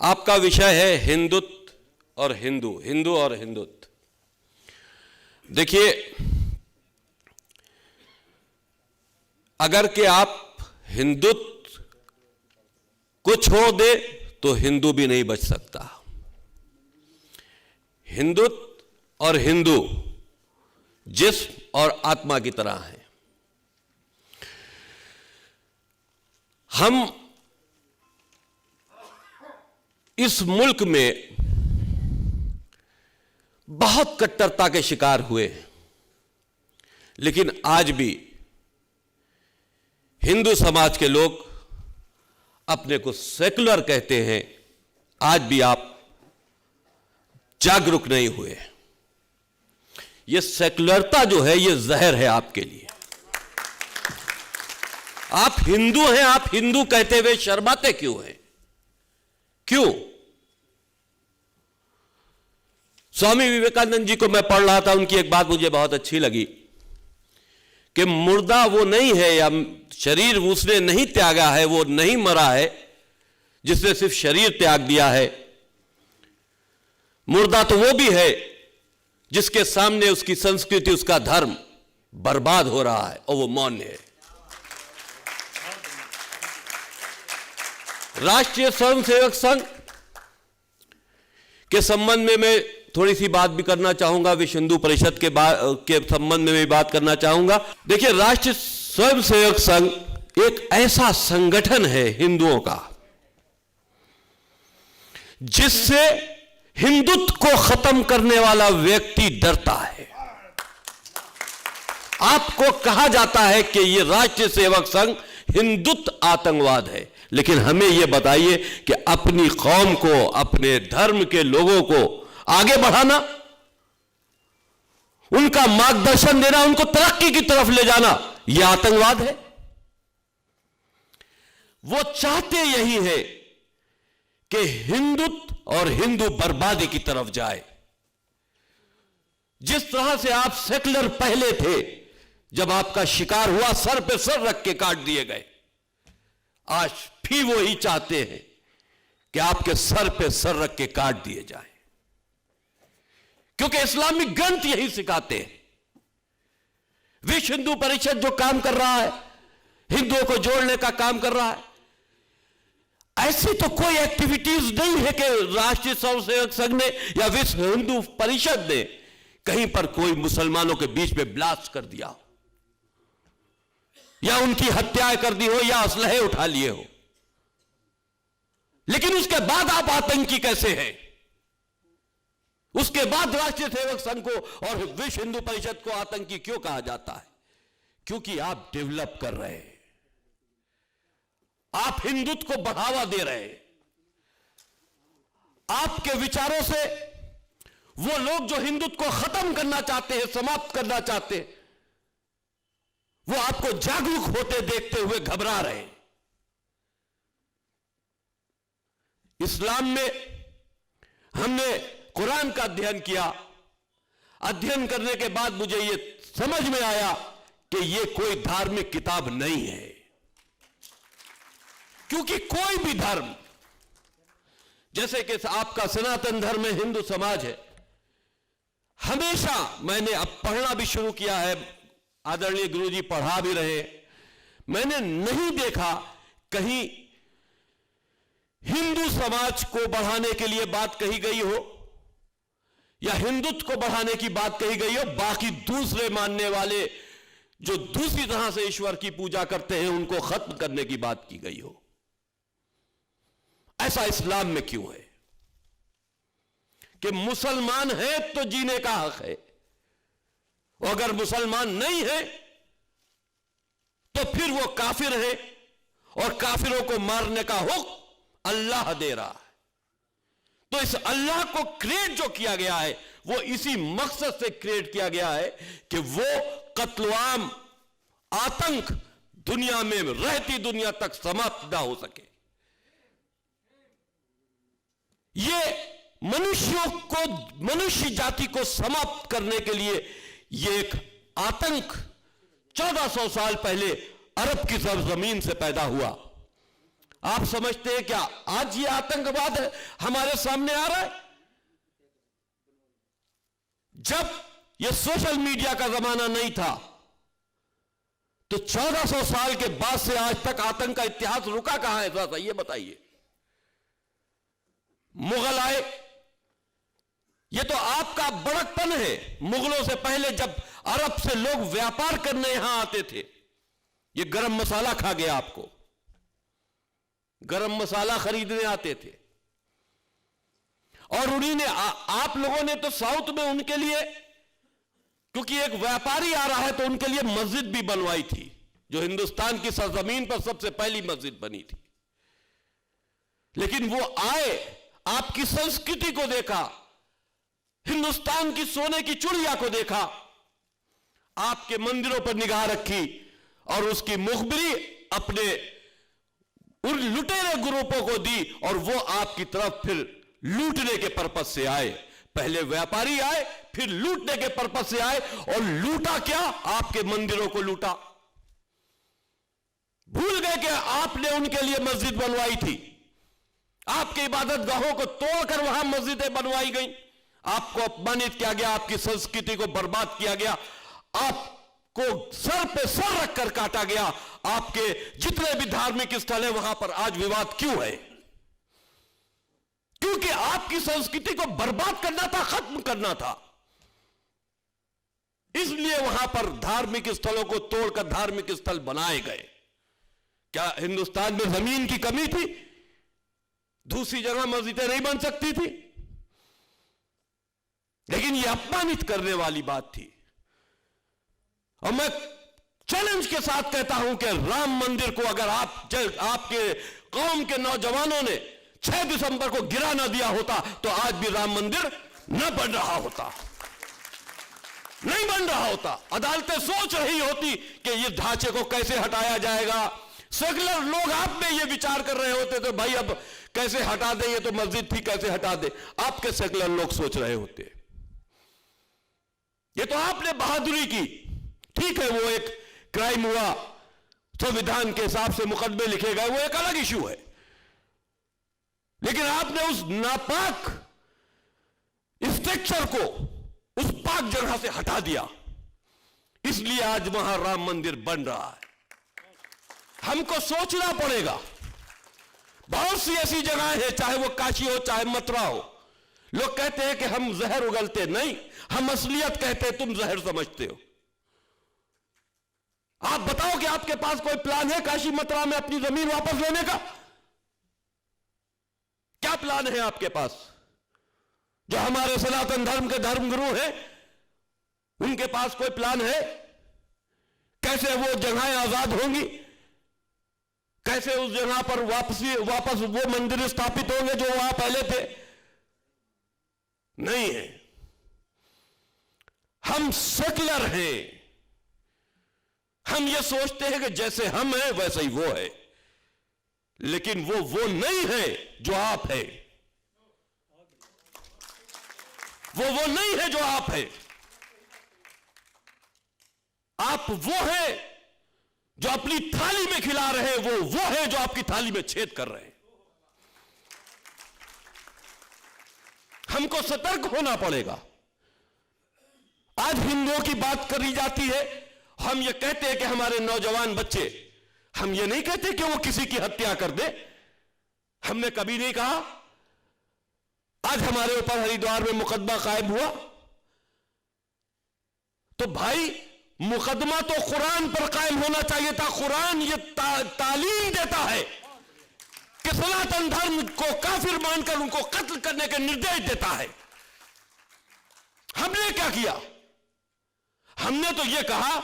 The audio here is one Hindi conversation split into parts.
आपका विषय है हिंदुत्व और हिंदू, हिंदू और हिंदुत्व। देखिए, अगर कि आप हिंदुत्व को छोड़ दे तो हिंदू भी नहीं बच सकता। हिंदुत्व और हिंदू जिस्म और आत्मा की तरह हैं। हम इस मुल्क में बहुत कट्टरता के शिकार हुए, लेकिन आज भी हिंदू समाज के लोग अपने को सेकुलर कहते हैं। आज भी आप जागरूक नहीं हुए। यह सेकुलरता जो है यह जहर है आपके लिए। आप हिंदू हैं, आप हिंदू कहते हुए शर्माते क्यों हैं? क्यों? स्वामी विवेकानंद जी को मैं पढ़ रहा था, उनकी एक बात मुझे बहुत अच्छी लगी कि मुर्दा वो नहीं है या शरीर उसने नहीं त्यागा है, वो नहीं मरा है जिसने सिर्फ शरीर त्याग दिया है। मुर्दा तो वो भी है जिसके सामने उसकी संस्कृति, उसका धर्म बर्बाद हो रहा है और वो मौन है। राष्ट्रीय स्वयंसेवक संघ के संबंध में मैं थोड़ी सी बात भी करना चाहूंगा। विश्व हिंदू परिषद के संबंध में भी बात करना चाहूंगा। देखिए, राष्ट्रीय स्वयंसेवक संघ एक ऐसा संगठन है हिंदुओं का जिससे हिंदुत्व को खत्म करने वाला व्यक्ति डरता है। आपको कहा जाता है कि यह राष्ट्रीय सेवक संघ हिंदुत्व आतंकवाद है, लेकिन हमें यह बताइए कि अपनी कौम को, अपने धर्म के लोगों को आगे बढ़ाना, उनका मार्गदर्शन देना, उनको तरक्की की तरफ ले जाना, यह आतंकवाद है। वो चाहते यही है कि हिंदुत्व और हिंदू बर्बादी की तरफ जाए। जिस तरह से आप सेकुलर पहले थे, जब आपका शिकार हुआ सर पे सर रख के काट दिए गए, आज भी वो ही चाहते हैं कि आपके सर पे सर रख के काट दिए जाए, क्योंकि इस्लामिक ग्रंथ यही सिखाते हैं। विश्व हिंदू परिषद जो काम कर रहा है, हिंदुओं को जोड़ने का काम कर रहा है, ऐसी तो कोई एक्टिविटीज नहीं है कि राष्ट्रीय स्वयंसेवक संघ ने या विश्व हिंदू परिषद ने कहीं पर कोई मुसलमानों के बीच में ब्लास्ट कर दिया हो, या उनकी हत्याएं कर दी हो, या असलहे उठा लिए हो। लेकिन उसके बाद आप आतंकी कैसे हैं? उसके बाद राष्ट्रीय सेवक संघ को और विश्व हिंदू परिषद को आतंकी क्यों कहा जाता है? क्योंकि आप डेवलप कर रहे हैं, आप हिंदुत्व को बढ़ावा दे रहे हैं। आपके विचारों से वो लोग जो हिंदुत्व को खत्म करना चाहते हैं, समाप्त करना चाहते हैं, वो आपको जागरूक होते देखते हुए घबरा रहे हैं। इस्लाम में हमने कुरान का अध्ययन किया। अध्ययन करने के बाद मुझे यह समझ में आया कि यह कोई धार्मिक किताब नहीं है, क्योंकि कोई भी धर्म, जैसे कि आपका सनातन धर्म है, हिंदू समाज है, हमेशा, मैंने अब पढ़ना भी शुरू किया है, आदरणीय गुरुजी पढ़ा भी रहे, मैंने नहीं देखा कहीं हिंदू समाज को बढ़ाने के लिए बात कही गई हो या हिंदुत्व को बढ़ाने की बात कही गई हो, बाकी दूसरे मानने वाले जो दूसरी तरह से ईश्वर की पूजा करते हैं उनको खत्म करने की बात की गई हो। ऐसा इस्लाम में क्यों है कि मुसलमान है तो जीने का हक है, और अगर मुसलमान नहीं है तो फिर वो काफिर है, और काफिरों को मारने का हुक्म अल्लाह दे रहा है। तो इस अल्लाह को क्रिएट जो किया गया है वो इसी मकसद से क्रिएट किया गया है कि वो कत्लेआम, आतंक दुनिया में रहती दुनिया तक समाप्त ना हो सके। ये मनुष्य जाति को समाप्त करने के लिए ये एक आतंक 1400 साल पहले अरब की सरजमीन से पैदा हुआ, आप समझते हैं क्या आज ये आतंकवाद हमारे सामने आ रहा है? जब ये सोशल मीडिया का जमाना नहीं था तो 1400 साल के बाद से आज तक आतंक का इतिहास रुका कहां है? जरा ये बताइए। मुगल आए, ये तो आपका बड़कपन है। मुगलों से पहले जब अरब से लोग व्यापार करने यहां आते थे, ये गरम मसाला खा गया आपको, गरम मसाला खरीदने आते थे। और उन्हीं ने आप लोगों ने तो साउथ में उनके लिए, क्योंकि एक व्यापारी आ रहा है तो उनके लिए मस्जिद भी बनवाई थी, जो हिंदुस्तान की सरजमीन पर सबसे पहली मस्जिद बनी थी। लेकिन वो आए, आपकी संस्कृति को देखा, हिंदुस्तान की सोने की चिड़िया को देखा, आपके मंदिरों पर निगाह रखी और उसकी मुखबिरी अपने उन लुटेरे ग्रुपों को दी और वो आपकी तरफ फिर लूटने के पर्पज से आए। पहले व्यापारी आए, फिर लूटने के पर्पज से आए, और लूटा क्या? आपके मंदिरों को लूटा। भूल गए कि आपने उनके लिए मस्जिद बनवाई थी, आपके इबादत गाहों को तोड़कर वहां मस्जिदें बनवाई गई, आपको अपमानित किया गया, आपकी संस्कृति को बर्बाद किया गया, आपको सर पे सर रखकर काटा गया। आपके जितने भी धार्मिक स्थल हैं वहां पर आज विवाद क्यों है? क्योंकि आपकी संस्कृति को बर्बाद करना था, खत्म करना था। इसलिए वहां पर धार्मिक स्थलों को तोड़कर धार्मिक स्थल बनाए गए। क्या हिंदुस्तान में जमीन की कमी थी? दूसरी जगह मस्जिदें नहीं बन सकती थी? लेकिन यह अपमानित करने वाली बात थी। और मैं चैलेंज के साथ कहता हूं कि राम मंदिर को अगर आपके कौम के नौजवानों ने 6 दिसंबर को गिरा ना दिया होता तो आज भी राम मंदिर न बन रहा होता, नहीं बन रहा होता। अदालतें सोच रही होती कि ये ढांचे को कैसे हटाया जाएगा। सेकुलर लोग आप में ये विचार कर रहे होते तो भाई अब कैसे हटा दें, ये तो मस्जिद थी, कैसे हटा दें। आपके सेकुलर लोग सोच रहे होते, ये तो आपने बहादुरी की। ठीक है, वो एक क्राइम हुआ, संविधान के हिसाब से मुकदमे लिखे गए, वो एक अलग इशू है। लेकिन आपने उस नापाक स्ट्रक्चर को उस पाक जगह से हटा दिया, इसलिए आज वहां राम मंदिर बन रहा है। हमको सोचना पड़ेगा। बहुत सी ऐसी जगहें हैं, चाहे वो काशी हो चाहे मथुरा हो, लोग कहते हैं कि हम जहर उगलते, नहीं, हम असलियत कहते हैं, तुम जहर समझते हो। आप बताओ कि आपके पास कोई प्लान है काशी मथुरा में अपनी जमीन वापस लेने का? क्या प्लान है आपके पास? जो हमारे सनातन धर्म के धर्मगुरु हैं, उनके पास कोई प्लान है? कैसे वो जगहें आजाद होंगी? कैसे उस जगह पर वापस वो मंदिर स्थापित होंगे जो वहां पहले थे? नहीं है। हम सेकुलर हैं। हम ये सोचते हैं कि जैसे हम हैं वैसे ही वो है, लेकिन वो नहीं है जो आप है। वो नहीं है जो आप है। आप वो है जो अपनी थाली में खिला रहे हैं, वो है जो आपकी थाली में छेद कर रहे हैं। हमको सतर्क होना पड़ेगा। आज हिंदुओं की बात करी जाती है, हम ये कहते हैं कि हमारे नौजवान बच्चे, हम ये नहीं कहते कि वो किसी की हत्या कर दे। हमने कभी नहीं कहा। आज हमारे ऊपर हरिद्वार में मुकदमा कायम हुआ, तो भाई मुकदमा तो कुरान पर कायम होना चाहिए था। कुरान ये तालीम देता है कि सनातन धर्म को काफिर मानकर उनको कत्ल करने के निर्देश देता है। हमने क्या किया? हमने तो यह कहा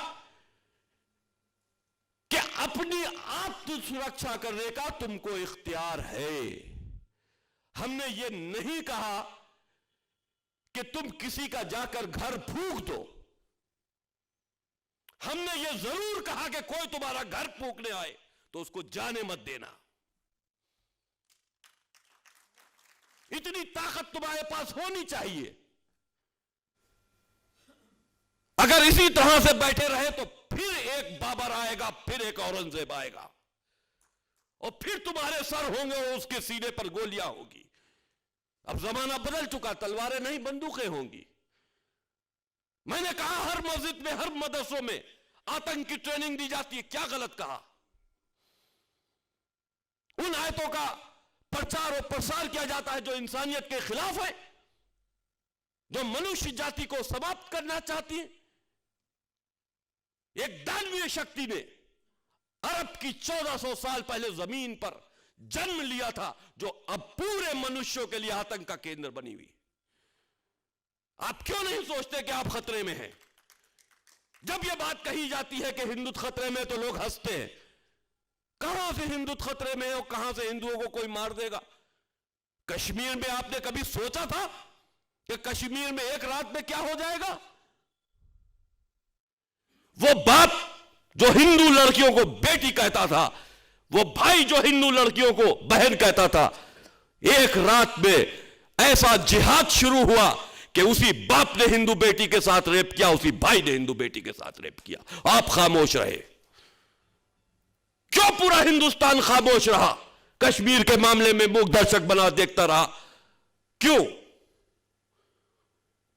कि अपनी आत्म सुरक्षा करने का तुमको इख्तियार है। हमने ये नहीं कहा कि तुम किसी का जाकर घर फूंक दो। हमने ये जरूर कहा कि कोई तुम्हारा घर फूंकने आए तो उसको जाने मत देना। इतनी ताकत तुम्हारे पास होनी चाहिए। अगर इसी तरह से बैठे रहे तो फिर एक बाबर आएगा, फिर एक औरंगजेब आएगा। और फिर तुम्हारे सर होंगे और उसके सीने पर गोलियां होगी। अब जमाना बदल चुका, तलवारें नहीं बंदूकें होंगी। मैंने कहा हर मस्जिद में, हर मदरसों में आतंक की ट्रेनिंग दी जाती है, क्या गलत कहा? उन आयतों का प्रचार और प्रसार किया जाता है जो इंसानियत के खिलाफ है, जो मनुष्य जाति को समाप्त करना चाहती है। एक दानवीय शक्ति ने अरब की 1400 साल पहले जमीन पर जन्म लिया था, जो अब पूरे मनुष्यों के लिए आतंक का केंद्र बनी हुई। आप क्यों नहीं सोचते कि आप खतरे में हैं? जब यह बात कही जाती है कि हिंदुत्व खतरे में, तो लोग हंसते हैं। कहां से हिंदुत्व खतरे में है और कहां से हिंदुओं को कोई मार देगा? कश्मीर में आपने कभी सोचा था कि कश्मीर में एक रात में क्या हो जाएगा? वो बाप जो हिंदू लड़कियों को बेटी कहता था, वो भाई जो हिंदू लड़कियों को बहन कहता था, एक रात में ऐसा जिहाद शुरू हुआ कि उसी बाप ने हिंदू बेटी के साथ रेप किया, उसी भाई ने हिंदू बेटी के साथ रेप किया। आप खामोश रहे। क्यों पूरा हिंदुस्तान खामोश रहा? कश्मीर के मामले में मूक दर्शक बना देखता रहा। क्यों?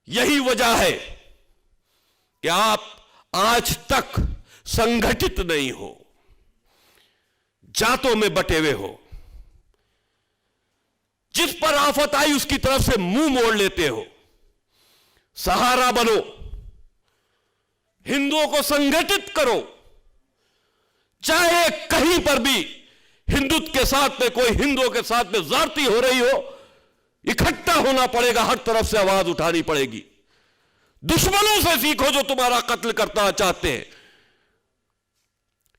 यही वजह है कि आप आज तक संगठित नहीं हो, जातों में बटे हुए हो। जिस पर आफत आई उसकी तरफ से मुंह मोड़ लेते हो। सहारा बनो, हिंदुओं को संगठित करो। चाहे कहीं पर भी हिंदुत्व के साथ में, कोई हिंदुओं के साथ में ज्यादती हो रही हो, इकट्ठा होना पड़ेगा, हर तरफ से आवाज उठानी पड़ेगी। दुश्मनों से सीखो जो तुम्हारा कत्ल करना चाहते हैं।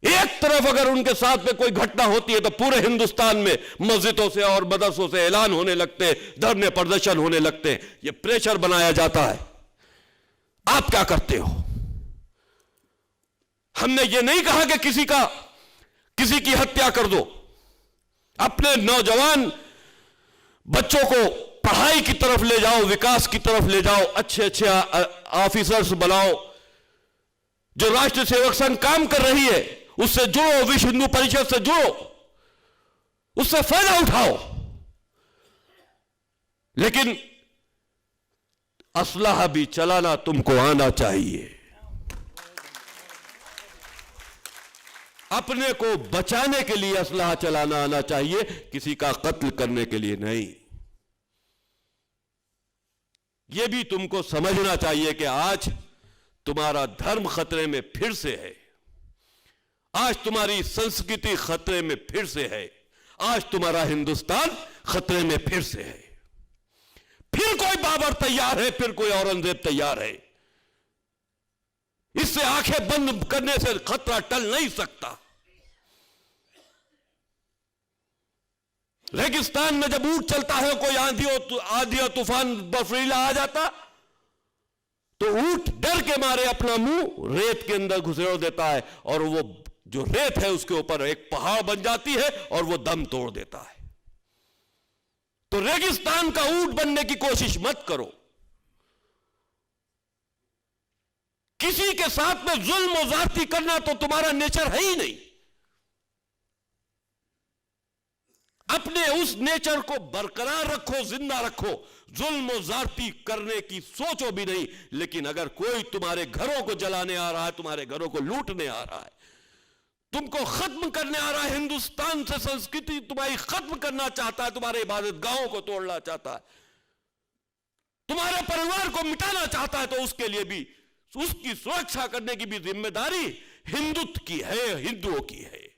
एक तरफ अगर उनके साथ में कोई घटना होती है तो पूरे हिंदुस्तान में मस्जिदों से और मदरसों से ऐलान होने लगते हैं, धरने प्रदर्शन होने लगते हैं। यह प्रेशर बनाया जाता है। आप क्या करते हो? हमने ये नहीं कहा कि किसी की हत्या कर दो। अपने नौजवान बच्चों को पढ़ाई की तरफ ले जाओ, विकास की तरफ ले जाओ, अच्छे अच्छे ऑफिसर्स बनाओ। जो राष्ट्र सेवक संघ काम कर रही है उससे जुड़ो, विश्व हिंदू परिषद से जुड़ो, उससे फायदा उठाओ। लेकिन असलाह भी चलाना तुमको आना चाहिए। अपने को बचाने के लिए असलाह चलाना आना चाहिए, किसी का कत्ल करने के लिए नहीं। यह भी तुमको समझना चाहिए कि आज तुम्हारा धर्म खतरे में फिर से है। आज तुम्हारी संस्कृति खतरे में फिर से है। आज तुम्हारा हिंदुस्तान खतरे में फिर से है। फिर कोई बाबर तैयार है, फिर कोई औरंगजेब तैयार है। इससे आंखें बंद करने से खतरा टल नहीं सकता। रेगिस्तान में जब ऊंट चलता है, कोई आंधी और तूफान बर्फीला आ जाता, तो ऊंट डर के मारे अपना मुंह रेत के अंदर घुसेड़ देता है, और वो जो रेत है उसके ऊपर एक पहाड़ बन जाती है और वो दम तोड़ देता है। तो रेगिस्तान का ऊंट बनने की कोशिश मत करो। किसी के साथ में जुल्म और ज्यादती करना तो तुम्हारा नेचर है ही नहीं। अपने उस नेचर को बरकरार रखो, जिंदा रखो। जुल्म और ज्यादती करने की सोचो भी नहीं। लेकिन अगर कोई तुम्हारे घरों को जलाने आ रहा है, तुम्हारे घरों को लूटने आ रहा है, तुमको खत्म करने आ रहा है, हिंदुस्तान से संस्कृति तुम्हारी खत्म करना चाहता है, तुम्हारे इबादत गाहों को तोड़ना चाहता है, तुम्हारे परिवार को मिटाना चाहता है, तो उसके लिए भी, उसकी सुरक्षा करने की भी जिम्मेदारी हिंदुत्व की है, हिंदुओं की है।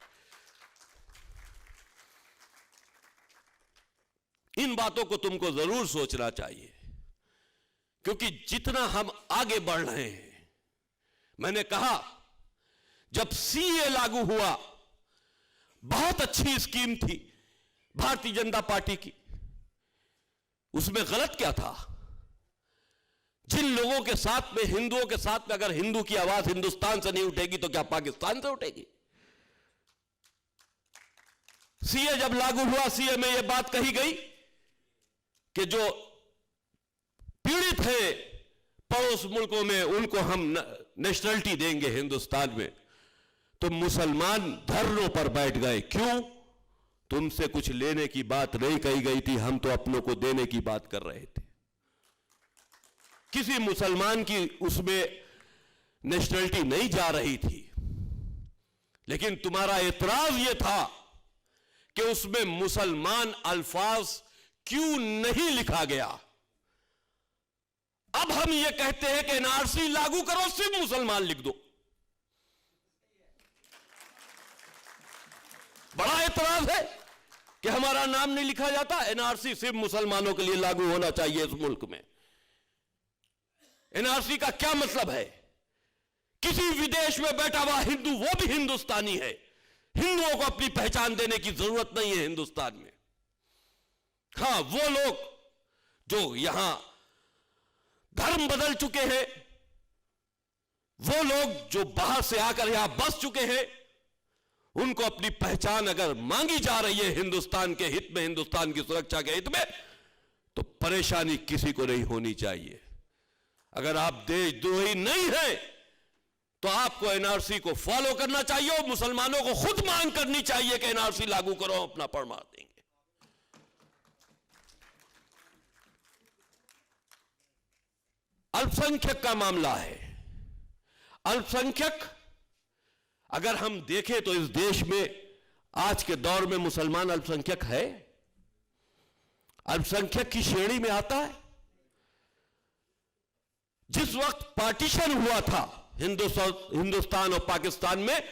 इन बातों को तुमको जरूर सोचना चाहिए, क्योंकि जितना हम आगे बढ़ रहे हैं, मैंने कहा जब सीए लागू हुआ, बहुत अच्छी स्कीम थी भारतीय जनता पार्टी की। उसमें गलत क्या था? जिन लोगों के साथ में, हिंदुओं के साथ में, अगर हिंदू की आवाज हिंदुस्तान से नहीं उठेगी तो क्या पाकिस्तान से उठेगी? सीए जब लागू हुआ, सीए में यह बात कही गई कि जो पीड़ित हैं पड़ोस मुल्कों में, उनको हम नेशनलिटी देंगे हिंदुस्तान में। तो मुसलमान धरनों पर बैठ गए। क्यों? तुमसे कुछ लेने की बात नहीं कही गई थी, हम तो अपनों को देने की बात कर रहे थे। किसी मुसलमान की उसमें नेशनलिटी नहीं जा रही थी, लेकिन तुम्हारा एतराज यह था कि उसमें मुसलमान अल्फाज क्यों नहीं लिखा गया। अब हम यह कहते हैं कि एनआरसी लागू करो, सिर्फ मुसलमान लिख दो। बड़ा एतराज है कि हमारा नाम नहीं लिखा जाता। एनआरसी सिर्फ मुसलमानों के लिए लागू होना चाहिए इस मुल्क में। एनआरसी का क्या मतलब है? किसी विदेश में बैठा हुआ हिंदू, वो भी हिंदुस्तानी है, हिंदुओं को अपनी पहचान देने की जरूरत नहीं है हिंदुस्तान में। हां, वो लोग जो यहां धर्म बदल चुके हैं, वो लोग जो बाहर से आकर यहां बस चुके हैं, उनको अपनी पहचान अगर मांगी जा रही है हिंदुस्तान के हित में, हिंदुस्तान की सुरक्षा के हित में, तो परेशानी किसी को नहीं होनी चाहिए। अगर आप देशद्रोही नहीं हैं तो आपको एनआरसी को फॉलो करना चाहिए और मुसलमानों को खुद मांग करनी चाहिए कि एनआरसी लागू करो, अपना प्रमाण देंगे। अल्पसंख्यक का मामला है। अल्पसंख्यक अगर हम देखें तो इस देश में आज के दौर में मुसलमान अल्पसंख्यक है, अल्पसंख्यक की श्रेणी में आता है। जिस वक्त पार्टीशन हुआ था हिंदुस्तान और पाकिस्तान में,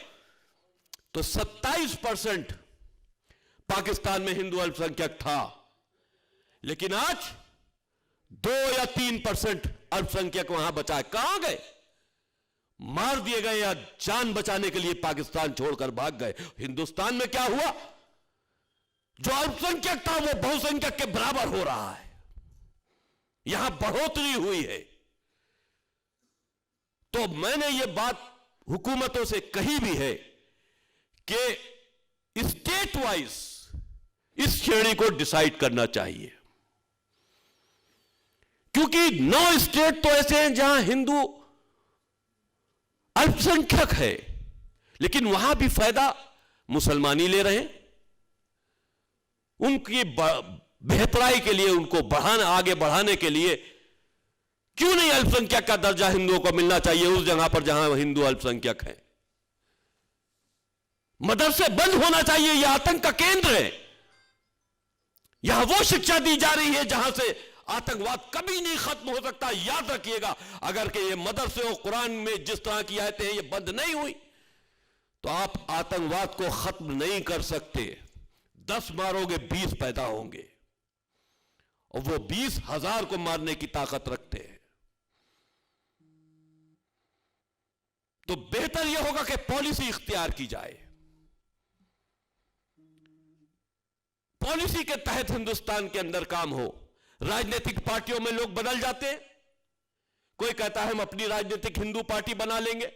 तो 27% पाकिस्तान में हिंदू अल्पसंख्यक था, लेकिन आज 2 या 3% अल्पसंख्यक वहां बचा है। कहां गए? मार दिए गए या जान बचाने के लिए पाकिस्तान छोड़कर भाग गए। हिंदुस्तान में क्या हुआ? जो अल्पसंख्यक था वो बहुसंख्यक के बराबर हो रहा है, यहां बढ़ोतरी हुई है। तो मैंने ये बात हुकूमतों से कही भी है कि स्टेट वाइज इस श्रेणी को डिसाइड करना चाहिए, क्योंकि 9 स्टेट तो ऐसे हैं जहां हिंदू अल्पसंख्यक है, लेकिन वहां भी फायदा मुसलमान ही ले रहे हैं। उनकी बेहतराई के लिए, उनको आगे बढ़ाने के लिए क्यों नहीं अल्पसंख्यक का दर्जा हिंदुओं को मिलना चाहिए उस जगह पर जहां हिंदू अल्पसंख्यक है? मदरसे बंद होना चाहिए, यह आतंक का केंद्र है। यहां वो शिक्षा दी जा रही है जहां से आतंकवाद कभी नहीं खत्म हो सकता। याद रखिएगा, अगर के ये मदरसे और कुरान में जिस तरह की आयतें हैं ये बंद नहीं हुई तो आप आतंकवाद को खत्म नहीं कर सकते। 10 मारोगे 20 पैदा होंगे, और वो 20,000 को मारने की ताकत रखते हैं। तो बेहतर यह होगा कि पॉलिसी इख्तियार की जाए, पॉलिसी के तहत हिंदुस्तान के अंदर काम हो। राजनीतिक पार्टियों में लोग बदल जाते हैं, कोई कहता है हम अपनी राजनीतिक हिंदू पार्टी बना लेंगे,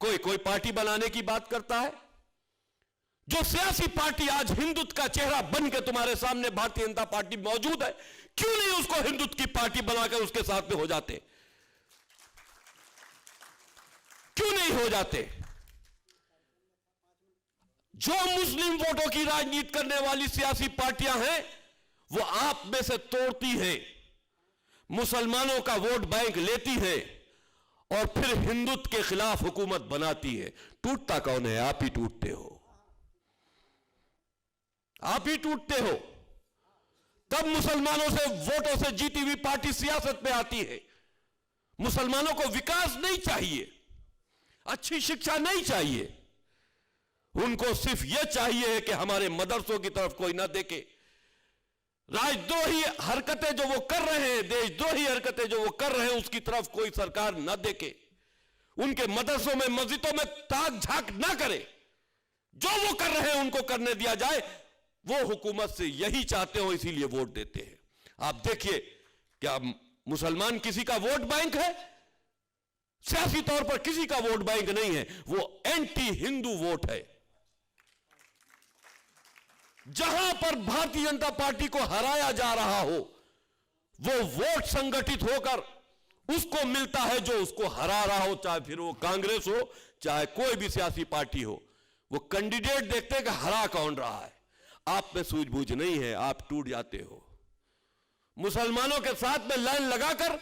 कोई पार्टी बनाने की बात करता है। जो सियासी पार्टी आज हिंदुत्व का चेहरा बन के तुम्हारे सामने भारतीय जनता पार्टी मौजूद है, क्यों नहीं उसको हिंदुत्व की पार्टी बनाकर उसके साथ में हो जाते? क्यों नहीं हो जाते? जो मुस्लिम वोटों की राजनीति करने वाली सियासी पार्टियां हैं वो आप में से तोड़ती है, मुसलमानों का वोट बैंक लेती है और फिर हिंदुत्व के खिलाफ हुकूमत बनाती है। टूटता कौन है? आप ही टूटते हो, आप ही टूटते हो। तब मुसलमानों से वोटों से जीती हुई पार्टी सियासत में आती है। मुसलमानों को विकास नहीं चाहिए, अच्छी शिक्षा नहीं चाहिए, उनको सिर्फ यह चाहिए कि हमारे मदरसों की तरफ कोई ना देखे। राजद्रोही हरकतें जो वो कर रहे हैं, देशद्रोही हरकतें जो वो कर रहे हैं, उसकी तरफ कोई सरकार ना देखे। उनके मदरसों में, मस्जिदों में ताक झांक ना करे। जो वो कर रहे हैं उनको करने दिया जाए। वो हुकूमत से यही चाहते हो, इसीलिए वोट देते हैं। आप देखिए, क्या मुसलमान किसी का वोट बैंक है? सियासी तौर पर किसी का वोट बैंक नहीं है, वो एंटी हिंदू वोट है। जहां पर भारतीय जनता पार्टी को हराया जा रहा हो, वो वोट संगठित होकर उसको मिलता है जो उसको हरा रहा हो, चाहे फिर वो कांग्रेस हो, चाहे कोई भी सियासी पार्टी हो। वो कैंडिडेट देखते हैं कि हरा कौन रहा है। आप में सूझबूझ नहीं है, आप टूट जाते हो। मुसलमानों के साथ में लाइन लगाकर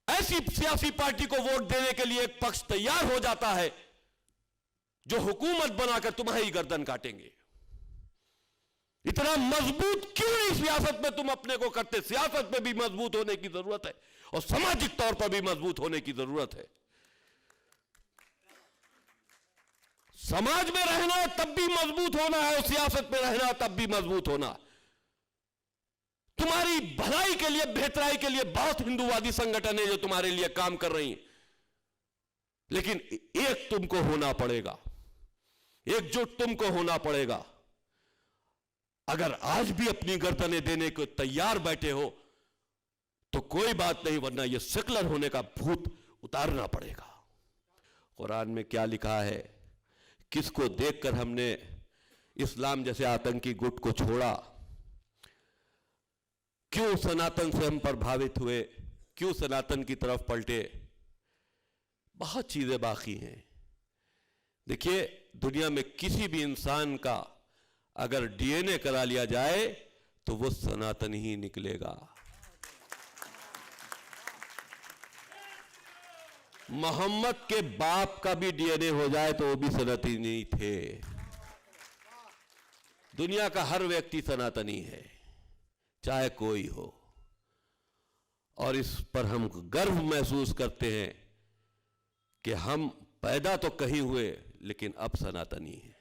ऐसी सियासी पार्टी को वोट देने के लिए एक पक्ष तैयार हो जाता है जो हुकूमत बनाकर तुम्हारी गर्दन काटेंगे। इतना मजबूत क्यों नहीं सियासत में तुम अपने को करते? सियासत में भी मजबूत होने की जरूरत है और सामाजिक तौर पर भी मजबूत होने की जरूरत है। समाज में रहना तब भी मजबूत होना है और सियासत में रहना तब भी मजबूत होना। तुम्हारी भलाई के लिए, बेहतराई के लिए बहुत हिंदूवादी संगठन है जो तुम्हारे लिए काम कर रही हैं, लेकिन एक तुमको होना पड़ेगा, एकजुट तुमको होना पड़ेगा। अगर आज भी अपनी गर्दनें देने को तैयार बैठे हो तो कोई बात नहीं, वरना यह सेकुलर होने का भूत उतारना पड़ेगा। कुरान में क्या लिखा है? किसको देखकर हमने इस्लाम जैसे आतंकी गुट को छोड़ा? क्यों सनातन से हम प्रभावित हुए? क्यों सनातन की तरफ पलटे? बहुत चीजें बाकी हैं। देखिए, दुनिया में किसी भी इंसान का अगर डीएनए करा लिया जाए तो वो सनातन ही निकलेगा। मोहम्मद के बाप का भी डीएनए हो जाए तो वो भी सनातनी थे। दुनिया का हर व्यक्ति सनातनी है, चाहे कोई हो, और इस पर हम गर्व महसूस करते हैं कि हम पैदा तो कहीं हुए लेकिन अब सनातनी हैं।